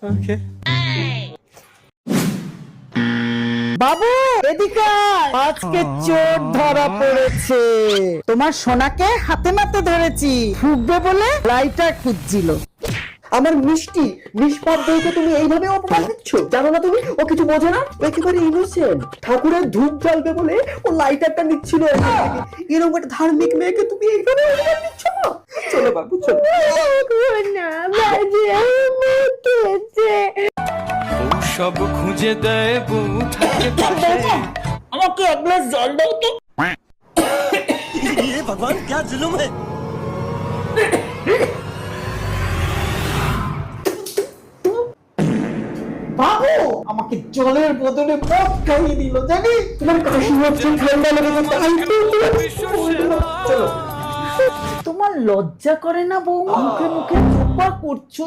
ওকে বাবু এদিকে আয়। আজকে চোর ধরা পড়েছে। তোমার সোনাকে হাতে নাতে ধরেছি, ফুকবে বলে লাইটার খুঁজছিল। আমার মিষ্টি নিষ্পাপ বউকে তুমি এইভাবে অপমান দিচ্ছ? জানো না তুমি ও কিছু বোঝে না, ও একেবারে ইনোসেন্ট। ঠাকুরের ধূপ জ্বালবে বলে ও লাইটারটা নিচ্ছিল। এরকম একটা ধার্মিক মেয়েকে তুমি এইভাবে অপমান দিচ্ছ না? চলো বাবু চলো। সব খুঁজে দেয় বউ থাকে পাশে। আমাকে এক গ্লাস জল দাও তো। भगवान क्या जुल्म है। বাবু আমাকে জলের বদলে মদ খাইয়ে দিল জানি। তোমার কাশি হচ্ছে, ঠান্ডা লেগেছে, তাই তো চলো। তোমার লজ্জা করে না বউ? মুখে মুখে চোপা করছো।